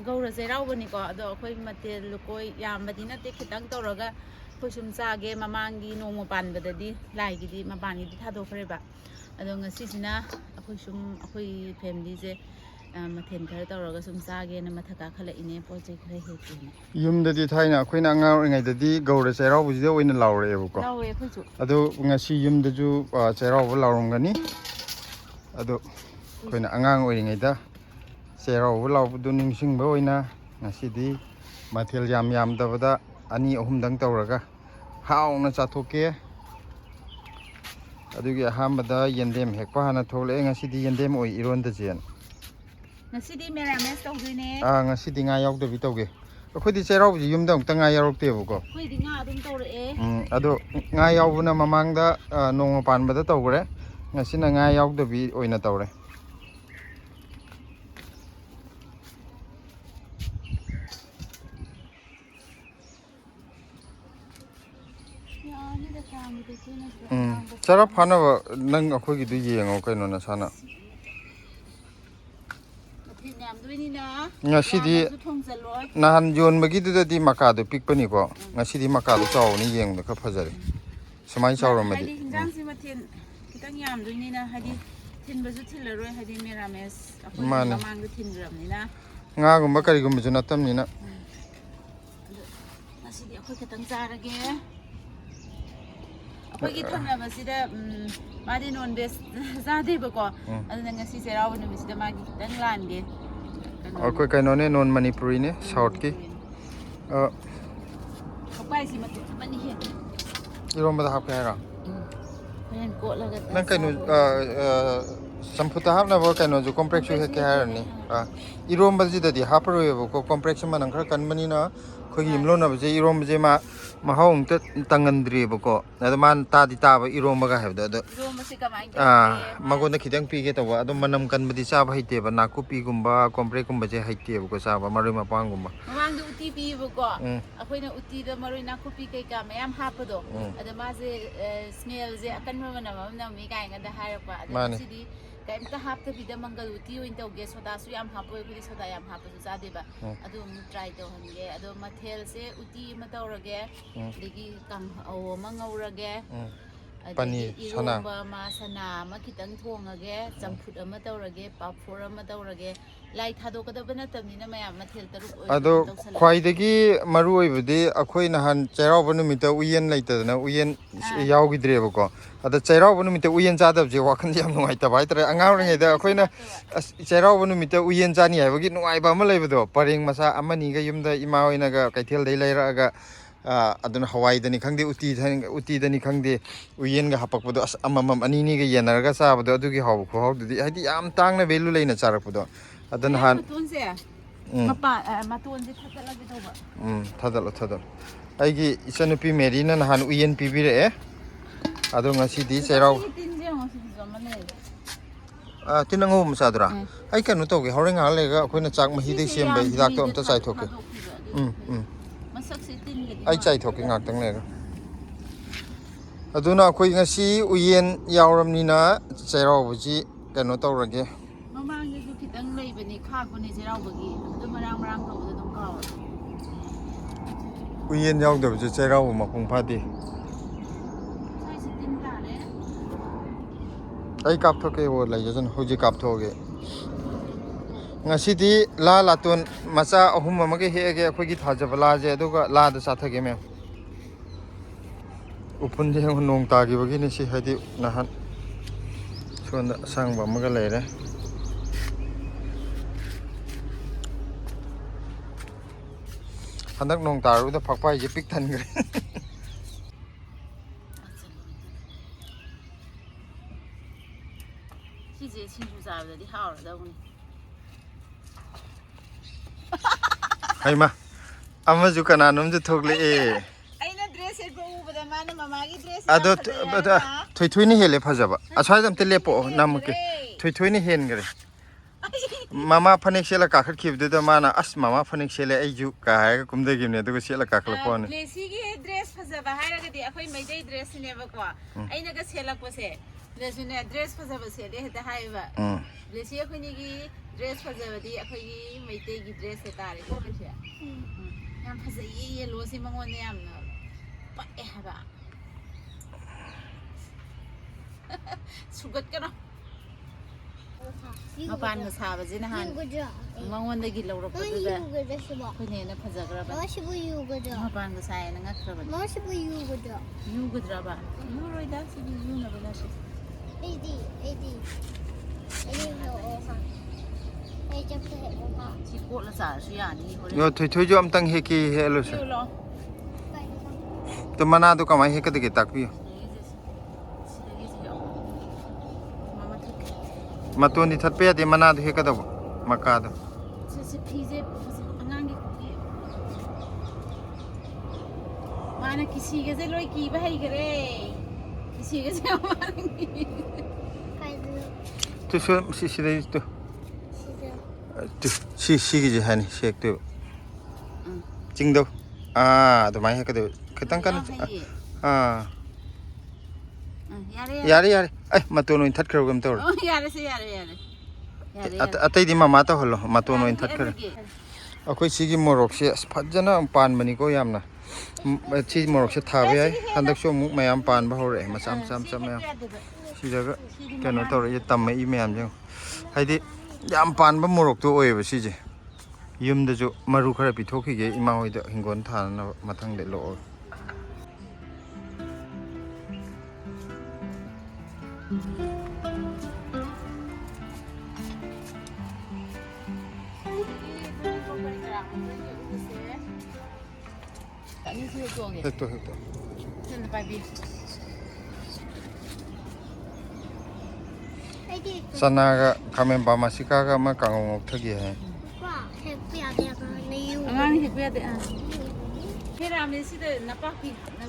Gầu dây rau bên này có, đó khơi mặt tiền lục coi, yam mà đi nát tết khít đắng tàu rồi cái, khơi sum sa cái mà mang đi nông mà bàn về đi, lại cái đi mà bàn cái đi thà đồ phải bạ, đó ngay xí na, khơi sum khơi family je, mà thêm cái tàu rồi cái sum sa cái nó mà thắc khá là inne, project khá là hết. Yum đó đi thay na, khơi na ngao ngay đó đi gầu dây rau bây giờ quên lau rồi em có. Lau em khơi chú. Đó ngay xí yum đó chú dây rau lau rồi cái ní, đó khơi na ngang rồi ngay đó. Serau lau du ning sing boi na Ngasidi mathil yam da bada ani ahum dang tawraga haung na chathoke adugi ahambada yendem hekpa hana thole Ngasidi yendem oi iron da jen Ngasidi merames tawdine Ngasidi nga yaw da bi tawge akhodi serau ji yum dang ta nga yarok te buko khoi di nga adum tawre ado nga yaw buna mamang da nong pan bada tawgre ngasina nga yaw da bi oina tawre Cara phana ba nang akhoi gi du yengo kaino na sana Ngasidi nahan jon bagi du di maka du pikpani ko Ngasidi maka du chaw ni yeng da ka phajare samai chaw ma di jang si mathin kitang yam du ni na hadi thin ba ju thillaroi hadi merames akhoi mamang du thinram ni na nga gumba kari gumba ju natam ni na Ngasidi akhoi kitang charage Pagi thangna masida madi non bes zade bako aduna ngasi serau no misida magi kitang lande akoi kaino ne non manipuri ne south ki kapai si matu mani he irom ba hap ka ra pen ko laga nang kaino samputa hap na bo kaino ju complex he ka ha ni irom ba ji da di hapro ye ko complex ma nang khar kan mani na khoi imlo na je irom je ma mahong te tangandri bako adaman ta di ta ba irom ga ha da irom si kamai magon da khidang pi ge tawa adum manam kan badi sa ba haite ba nakupi gumba complex gumba je haite bako sa ba marui mapang gumba mamang du uti pi bako akhoi na uti da marui nakupi kai ka mayam hapado adama je smell je akan ma na mi kai nga da harapa adama sidi kaimta hapta bida mangal uti oin tawge soda su yam hapo khudi soda yam hapo su sa deba adum try to hange adum mathel se uti ma tawrage degi kang aw ma ngawrage pani sana ma sana ma kitang thongage champhut ama tawrage papfor ama tawrage lai thadokadaba natamnina mayam mathel taruk ado khwaidagi maru oibudi akhoi nahan chairau numita uyen laitadana uyen yaugidre bako ada chairau numita uyen chadab je wakhan jam nungai ta bai tare angaw ringai da akhoi na chairau numita uyen chani haibagi nungai ba ma leibado pareng masa amani ga yumda ima oina ga kaithel dei leira ga aduna hawai dani khangde uti dani khangde uyen ga hapakpodo amamam anini ga yenarga sabado adugi haw kho haw dudi haidi yam tangna value leina charakpodo adana han matun se thadala bi toba thadalo aigi ichanupi merina han uyen pibire ado ngasidi chairau tinango musadura ai kanu toge horenga lega akoina chak mahi de sembe hidak to amta chai thoke masak se tin le ai chai thoke ngak tang lega aduna akoi ngasi uyen yawramnina chairau buji kanu tawrage mamang ju kitang leibani khak bani serau bagi adu marang tawda dum kaw uyen yawdabje chairau mapung phadi ai kap thoke wo laijajan hoji kap thoge ngasidi la latun macha ahum amage hege akhoi thajabala je aduga la da sathage me upun je nong ta gi bagi ni si hadi nahan sonda sangba amaga leire handak nong taru da phakpai je pik than gre Size sinju zabda di hawra da uni haima amaju kana nom je thogle e aina dress e go ubada mana mama gi dress ado thoi thoi ni hele phajaba asai jam te lepo namke thoi thoi ni hen gre Mama panik sela kakhat khibdu da mana as mama panik sela aiju ka ha kumde gimne du sela kakla pon Lesi gi dress phajaba hairaga di akhoi maidai dress ne ba ko aina ga selak ko se lesu ne dress phajaba se de heta haiba lesi akhoi ni gi dress phajaba di akhoi gi maidai gi dress se tare ko ke yam phajai ye lo si mangon ne yam na pa e haba sugat kana mapan ga saba jina han mangon da gi lawra ko da ko ne na phajagra ba mapan ga sai na ngakra ba yu gudra ba yu roi da si yu na ba na si si ko la sa su ya ni ho yo thoi thoi jo am tang he ki he lo sa to mana do kamai he ka de tak pi matoni that pe de mana do he ka do maka do si phije angang gi mana kisi ge je loi ki ba hai gare kisi ge je to so si de to si gi je hani shek to jing do to mai he ka do khitang kan yare ai matoni that khro gam to yare se yare atai di mama to holo matoni that khro akhoi si gi morok se phajana pan mani ko yamna chi morok se thabe ai handak so mu mayam pan ba hore masam sam sam mayam si jaga kano to re tam mai mayam jeng haidi yam pan ba morok to oi ba si je yum da jo maru khara pi thokhi ge ima hoi da hingon thana mathang de lo Hector. Sanaga kamen ba masika ga ma kangong thagi hai. Angang hi pe de hera me si de napaki na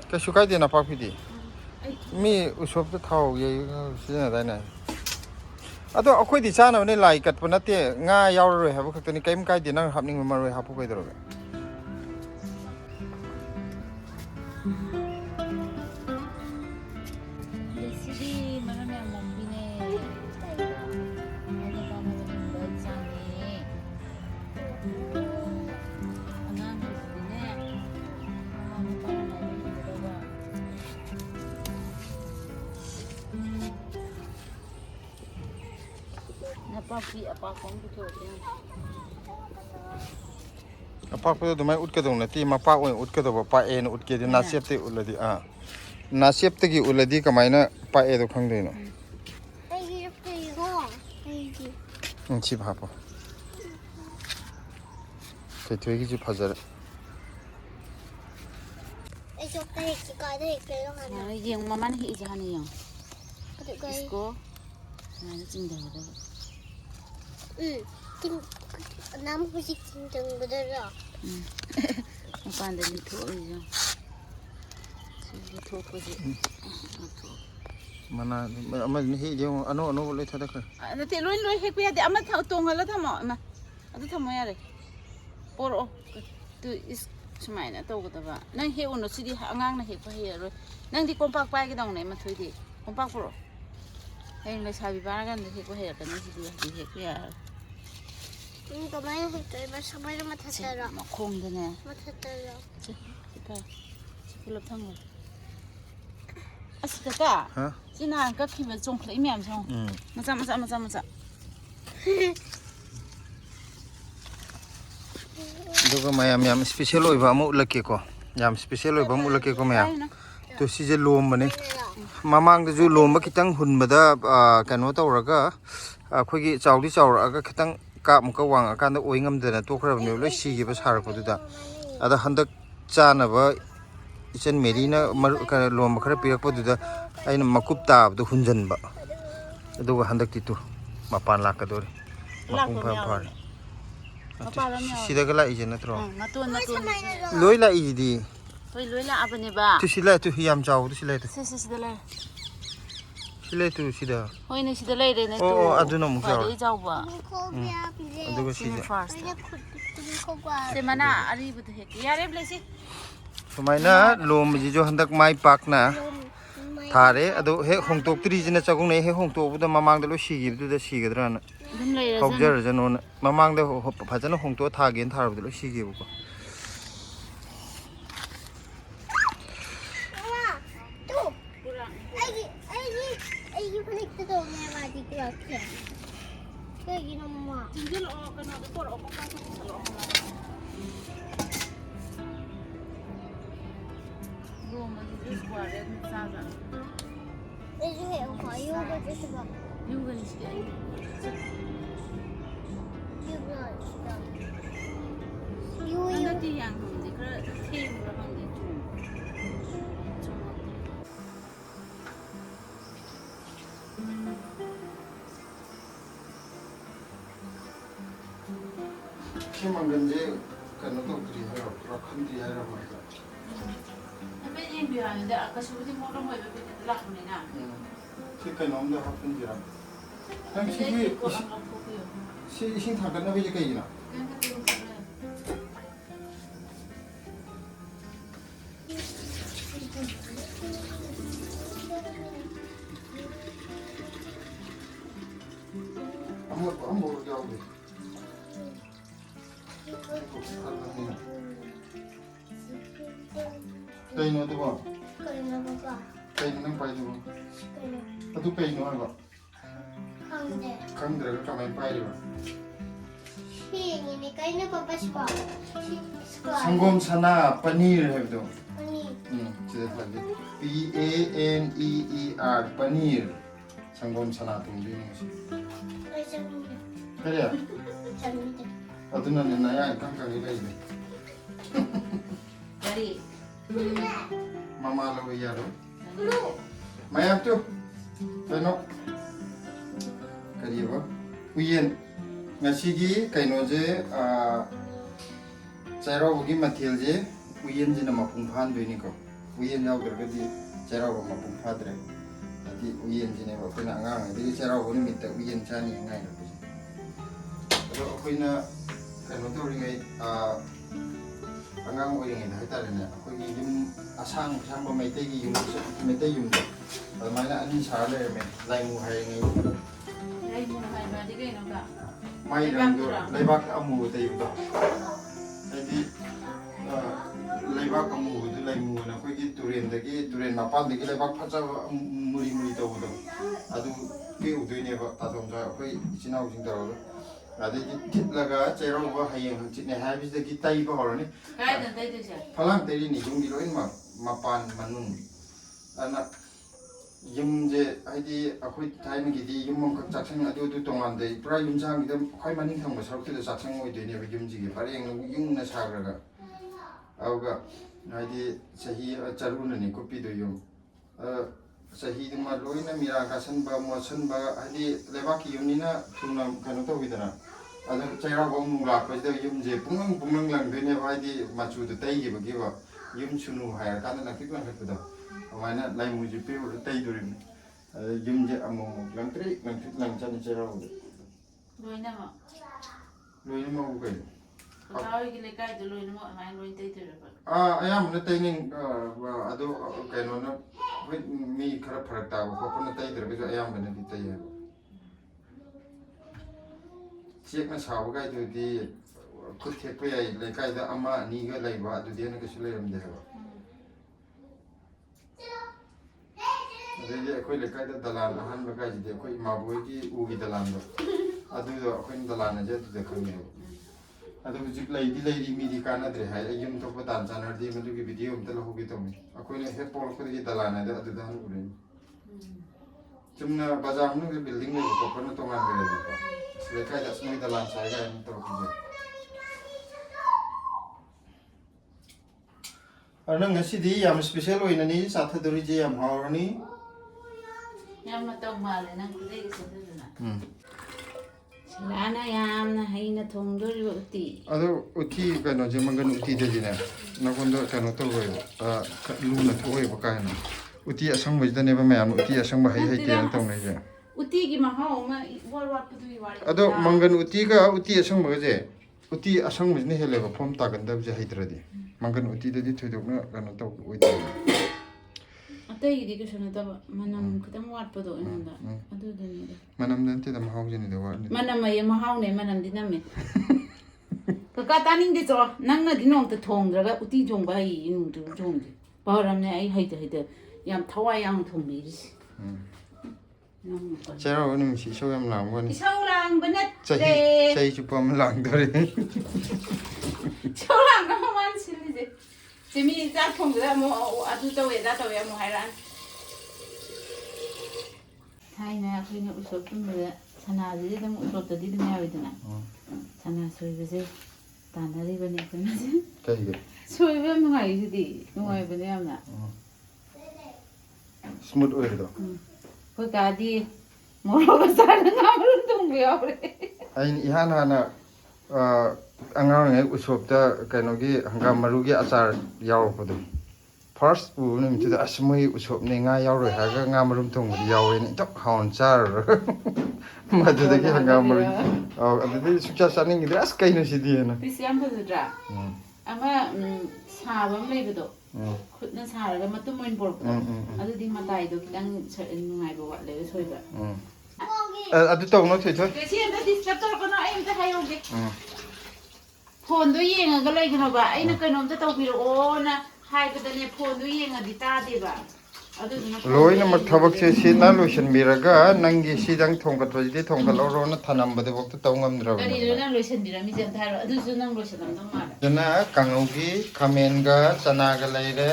Ka sukai de napak pi di. Mi usop ta thau ye sina dai na. Ado akhoi di chana ne lai kat pa nate nga yaw roi ha bu khakta ni kaim kai di nang hapning ma roi ha pu kai dro. Apa do mai ut ka dong na ti ma pa oi ut ka do pa e na ut ke di na sep te uladi na sep te gi uladi kamai na pa e do khang de no chi bha pa te thoi gi ji phajar ai chok te ki ka de ke lo han yeng maman hi ja ni yo isko na jing da da nam hu ji ting tang ba da ra mapan de ni tho yo si tho ko ji mana ama ni hi je ano le thada kha na te loi he ku ya de ama tha tong hala thamo ma adu thamo ya re poro tu is sumai na to ko da ba nang he uno si di angang na he pa he ro nang di kompak pai ki dong ne ma thui di kompak poro heng le sabi ba ga ne he ko he ka ni si di he ku ya ka mai hu te ba samai ma tha ta ra ma khong de ne ma tha ta ra si pa si pulap thang lo asika ka ha sina ka khima chong khlai myam chong macha duga mayam special oi ba mu lake ko yam special oi ba mu lake ko mayam to si je lom bane mamang da ju lom ba kitang hun ba da kano tawraga akhoi chawdi chawraga kitang ka mu ka wang akan da oi ngam da na to khra ne lo si gi ba sar ko da ada handak chana ba ichen merina ka lom khra pirak po da aina makup ta da hunjan ba aduga handak ti tu mapan la ka dori mapung pha phar sida gala ije natro natun loi la ije di loi la abane ba tu sila tu yam chaw tu sila tu si da la Sila tu sida. Hoi na sida lay re na tu. Oh, adu na mukha. Adu jauba. Adu ko sida. First. Se mana ari bu he. Yare blesi. Sumaina lom ji jo handak mai pak na. Thare adu he hongtok tri jina chagong nei he hongtok bu da mamang da lo sigi bu da sigadra na. Dum lay ra. Hogjar janon mamang da phajana hongtok tha gen thar bu da lo sigi bu ko. Mangganje kanu to tri haro rakhan tri haro ma Ape yin bi han da ka su di mo ro mo be be la ko ni na si kanu da hapun jira tang si sing thakan na be kai na amor jauh deh Cây nó tôi bảo. Cây nó bay tôi bảo. Tôi cây nó bảo. Không được cái máy bay được. Cây nó papa spa. Sangom sana paneer है तो. Jadi lagi. P A N E E R paneer. Sangom sana तुम भी नहीं सही. Kaya. Atau nanti naya ikan kaki lagi. Dari. Mama lo iya lo. Mayam tu. Peno. Kaya apa? Uyen. Ngasidi kaino je cara bagi material je uyen je nama pungpan tu ini ko. Uyen jauh berkati cara bagi pungpan tu. Jadi uyen je nama kena ngang. Jadi cara bagi minta uyen cani ngai. Kalau aku ina kaino tu ringai angang uyen ini kita ni aku ni jum asang pemaitai jum pemaitai jum. Kalau mana ani sahaja ni lai muhai ni. Lai muhai berarti kan enggak. Mai dang tu leibak amu tu itu. Jadi leibak amu tu leimu na aku ni turen mapan lagi leibak pacar muri tu tu. Adu ke udu ni apa tahu macam aku cina ujung tahu. Ada kita laga cara apa hayang cina habis lagi tai apa orang ni. Kaya dan tai tu siapa? Falang tadi ni jung diloin mapan manun. Anak yum je hadi aku time gidi yum mong kak jaksang adu tongan deh. Pura yum jang kita kau maning thang besar kita jaksang oi deh ni apa yum jigi. Pada yang yum na sagra ga. Auga hadi sahi carun ni kopi tu yum. Sahi tu mah loin na mira kasan ba muasan ba hadi lewat yum ni na tuna kanu tu bidana. Ada cara kau mula kau jadi yum je pungang lang deh ni hadi macu tu tai je bagi ba yum sunu hai kan nak kita nak kita. Mana lai muji pe udah tay durin, jum je amu langtri langcani cerau. Loin nama. Loin mau bukan. Kau ini lekai tu loin nama main loin tay tu apa? Ayam na tay ning ado kayak nona, mi kerap perak tahu. Kau pun tay terus ayam benar di tay. Siap na sahaja kai tu di kutek pe ay lekai tu ama ni ga lay ba tu dia nak kesulitan dia. Jadi aku lekai tu dalan ahan bagai jadi aku imabuai ki ugi dalan tu. Adu aku ni dalan aja tu dekam ni. Adu ujuk lagi di midi kana deh. Hai ayam tu pun tangan ada di mana tu video kita lahu gitu ni. Aku ni head pol aku di dalan aja adu dahan ulen. Cuma bazar ni building ni aku pernah tongan berada. Lekai tak semua dalan saya kan tu kerja. Ada Ngasidi yang spesial loh ini satu dari je yang hawar ni. Yamna tahu malah nang kudai kesana na. Selana yamna hai na thongdori uti. Ado uti kan aja mangan uti jadi na. Nak kondo kan tu kau lu na tu kau pakai na. uti asang bajda neba mayam uti asang bahai hai tiyan tong nai je uti gi mahau ma wal wat padu i wari ado mangan uti ga uti asang baje uti asang bajne hele ba form ta gan dab je hai tradi mangan uti da di thoidok na kan to oi de atai gi ke sona ta manam khadam wat padu inda adu dani manam nan te da mahau je ni da wa ni manam ai mahau ne manam di name ka taning de cho nang na di nong ta thong dra ga uti jong ba yi nu du jong di param ne ai hai de yam thawai yang thong mi chero ni mi so yam lang wa ni sau lang ba nat chai chu pam lang dore sau lang na man sil ni de chimi ta thong da mo adu ta we da ta we mo hai ran thai na khoi na usop tum le sana ji dam usop ta di na wi dina sana soi be je ta na ri ba ni ko ni je kai ge soi be mo ngai ji di mo ai ba ne am na smooth oi do khoi ka di mo ro ba sa na ngam ru tung be aure ai ihan hana angang ngai usop ta kainogi hangam maru gi achar yaw podu first u nim tu da asmui usop ne nga yaw ro ha ga nga marum thong di yaw ni tok haun char ma tu da gi hangam maru adu di sucha saning gi as kaino si di na pisiam ba dra ama sa ba mai ba do khut na sa ra ga matum moin bor adu di matai do kidang ngai ba wa le soi ba adu tong no thoi thoi ke si anda disturb tor ko na ai ta hayo ge phone do yenga ga lai gno ba ai na kainom ta tau bi ro na hai ba da ne phone do yenga di ta de ba adu na loina mak thabak se si na loisin biraga nangi sidang thongkat bajdi thongkat ro na thanam bade bok ta tawngam dra ari ro na loisin dira mi jan tharo adu su nang loisin dam dam ma jana kangaugi khamen ga chana ga laire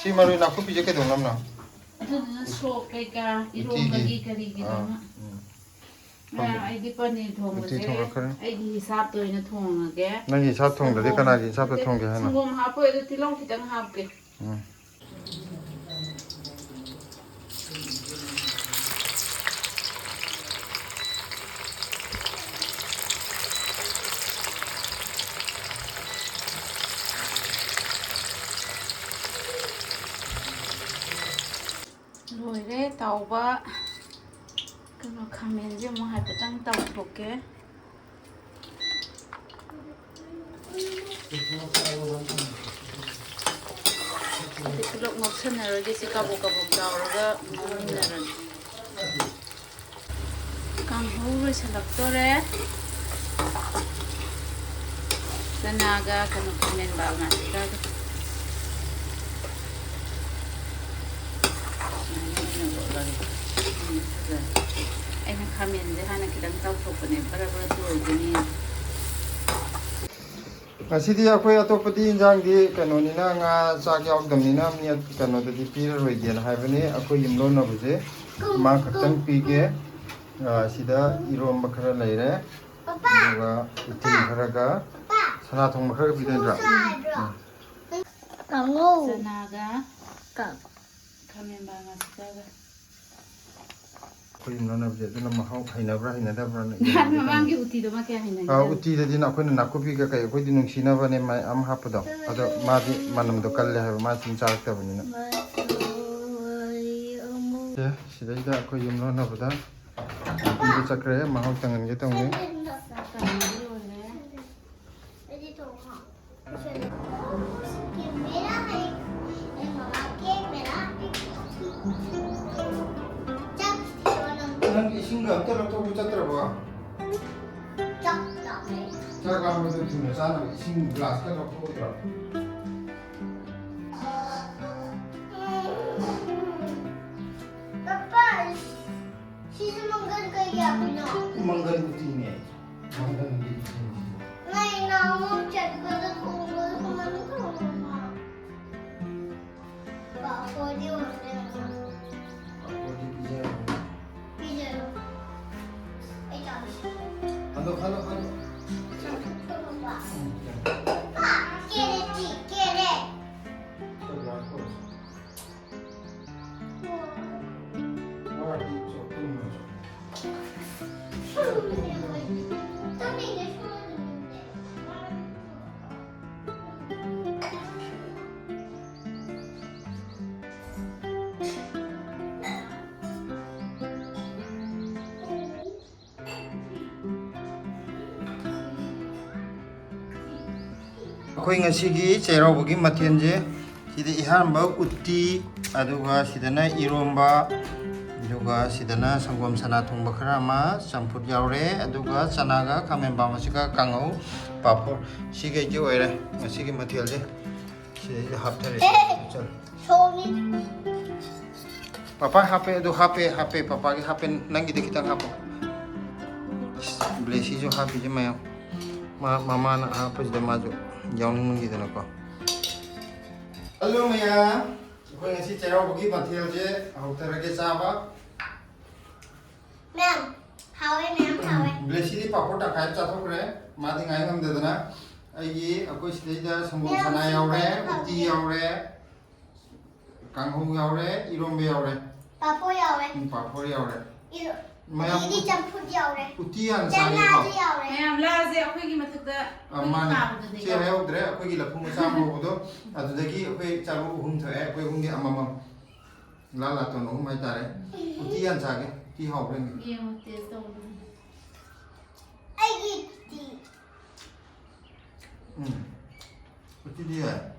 si marui na khu pije ke dongam na adu na so kai ka iro ma gi kari gi do na ai di pani thong ba ai di hisab to ina thong ge nangi sa thong da de kana gi sa thong ge hana ngom ha po edu tilong kitang ha ke loire tauba kano khamen je mo hai patang tau thoke Look ngok san na roge si kabok daw roga ngawin na ron kang huro sa laktore sanaga kano khamen ba nga sikaga ay nang khamen de hana kitang tau thok ne para tuoi dini Ngasidi akhoi atopadi injang di kanoni na nga chak yaw dam ni na mi kano da di pira roi gen hai bani akhoi yimlo na buje ma khatang pi ge sida irom bakhara laire duga uti khara ga sana thong bakhara ga bidai dra Kango. sanaga Kang. khamen ba nga sikaga akhoi yimlo na buje duna mahau khaina bra hina da bra na mamang gi uti do ma kya hina uti da din akhoi na nakupi ga kai akhoi din nungsi na bane mai am hapado ado ma di manam do kalle ha ma tin chak ta bani na ya sidai da akhoi yimlo na bada uti chakre mahau tangan ge tong ni nang ising ga ta lo to bu chatra ba cha ga mo do thune sa na ising glass ka lo to dra Papa, she's manggan kaya punya. mangan uti ni mangan uti Ngayon na mo chat ko sa tungkol sa mga tungkol. Bako di wala. ako di pija Pizza. Ay, tapos. halo halo halo Pa, kere. ꯑꯩꯈꯣꯏ ꯉꯁꯤꯒꯤ ꯆꯩꯔꯥꯎꯕꯒꯤ ꯃꯊꯦꯜꯁꯦ ꯁꯤꯗ 이하ꯟꯕ 우티 ꯑꯗꯨꯒ ꯁꯤꯗꯅ 이롬바 ꯑꯗꯨꯒ ꯁꯤꯗꯅ ꯁꯪꯒꯣꯝ ꯁꯅꯥ ꯊꯣꯡꯕ ꯈꯔ ꯑꯃ ꯆꯝꯐꯨꯠ ꯌꯥꯎꯔꯦ ꯑꯗꯨꯒ ꯆꯅꯥꯒ ꯈꯥꯃꯦꯟ ꯕꯥꯃꯁꯤꯒ ꯀꯥꯡꯉꯧ ꯄꯥꯐꯣꯔ ꯁꯤꯒꯩꯗꯤ ꯑꯣꯏꯔꯦ ꯉꯁꯤꯒꯤ ꯃꯊꯦꯜꯁꯦ ꯁꯤꯗꯩꯗ ꯍꯥꯞꯊꯔꯦ ꯆꯜ 소미. ꯄꯄꯥ ꯍꯥꯞꯄꯦ ꯑꯗꯨ ꯍꯥꯞꯄꯦ ꯄꯄꯥꯒꯤ ꯍꯥꯞꯄꯦ ꯅꯪꯒꯤꯗꯤ ꯈꯤꯇꯪ ꯍꯥꯞꯄꯣ ꯕ꯭ꯂꯦꯁꯤꯁꯨ ꯍꯥꯞꯄꯤꯁꯦ ꯃꯌꯥꯝ ꯃꯃꯥꯅ ꯍꯥꯞꯄꯁꯤꯗ ꯃꯥꯁꯨ ꯌꯥꯎꯅꯤꯡꯉꯤꯗꯅꯀꯣ ꯍꯜꯂꯣ ꯃꯌꯥꯝ ꯑꯩꯈꯣꯏ ꯉꯁꯤ ꯆꯩꯔꯥꯎꯕꯒꯤ ꯃꯊꯦꯜꯁꯦ ꯍꯧꯊꯔꯒꯦ ꯆꯥꯕ 맴. 하웨 맴 하웨. ꯕ꯭ꯂꯦꯁꯤꯗꯤ ꯄꯥꯐꯣꯔ ꯇꯪꯈꯥꯏ ꯆꯥꯊꯣꯛꯈ꯭ꯔꯦ ꯃꯥꯗꯤ ꯉꯥꯏ ꯉꯝꯗꯗꯅ ꯑꯩꯒꯤ ꯑꯩꯈꯣꯏ ꯁꯤꯗꯩꯗ ꯁꯪꯒꯣꯝ ꯁꯅꯥ ꯌꯥꯎꯔꯦ 우티 ꯌꯥꯎꯔꯦ ꯀꯥꯡꯍꯧ ꯌꯥꯎꯔꯦ 이롬바 ꯌꯥꯎꯔꯦ 바포 야웨. ꯄꯥꯐꯣꯔ ꯌꯥꯎꯔꯦ 이리 점프 야웨. 우티 한 짠나도 ꯆꯥꯒꯦꯀꯣ 야웨. ꯃꯌꯥꯝ ꯂꯥꯛꯑꯁꯦ ꯑꯩꯈꯣꯏꯒꯤ ꯃꯊꯛꯇ ꯃꯥꯅꯦ ꯊꯥꯕꯗꯨꯗꯤ ꯁꯤ ꯍꯥꯏꯍꯧꯗ꯭ꯔꯦ ꯑꯩꯈꯣꯏꯒꯤ ꯂꯐꯨ ꯃꯆꯥ ꯑꯃ ꯍꯧꯕꯗꯣ ꯑꯗꯨꯗꯒꯤ ꯑꯩꯈꯣꯏ ꯆꯥꯔꯨ ꯑꯍꯨꯝ ꯊꯣꯛꯑꯦ ꯑꯩꯈꯣꯏ ꯑꯍꯨꯝꯒꯤ ꯑꯃꯃꯝ ꯂꯥꯇꯣꯟ ꯑꯍꯨꯝ ꯍꯥꯏꯇꯥꯔꯦ 우티 한 ꯆꯥꯒꯦ 우티 ꯍꯥꯎꯕ꯭ꯔ ꯌꯦꯡꯉꯣ ꯇꯦꯁ ꯇꯧꯕꯗꯨ 아기 띠. 우티도 해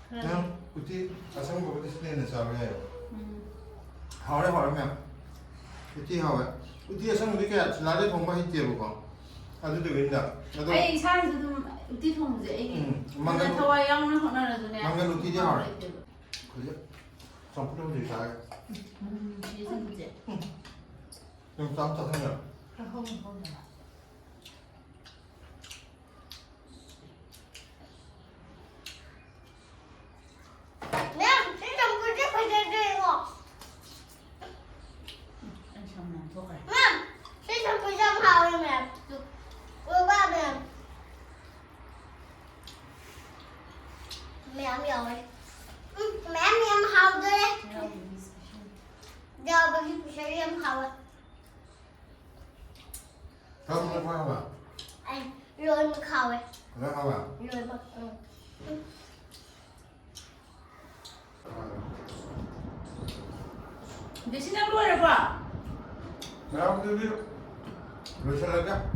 그냥 우티 아성거보다 시내는 잘해요 하오래 하오래 우티 하오래 우티 아성거도 꽤 라레 동바 히티에보고 아주도 웬다 나도 ꯑꯩ ꯏꯁꯥꯅꯁꯨ ꯑꯗꯨꯝ 우티 ꯊꯣꯡꯕꯁꯦ ꯑꯩꯒꯤ ꯊꯋꯥꯏ ꯌꯥꯎꯅ ꯍꯣꯠꯅꯔꯁꯨꯅꯦ 망간 우티도 하오래 그래? 점프도 되게 잘해 이 성분제 좀 쌈 짜증나 맴. 이 점프 제거. chamna thôi 맴. 이 점프 좀 하웨 맴. 우바 맴. 맴 야웨. 맴 하우드레. 야베 비셔리 하웨. 다음 거 봐봐 아니, 로이 하웨. 그래 봐봐 로이 봐. 근데 시나브로를 봐 나 우리 로션 할까?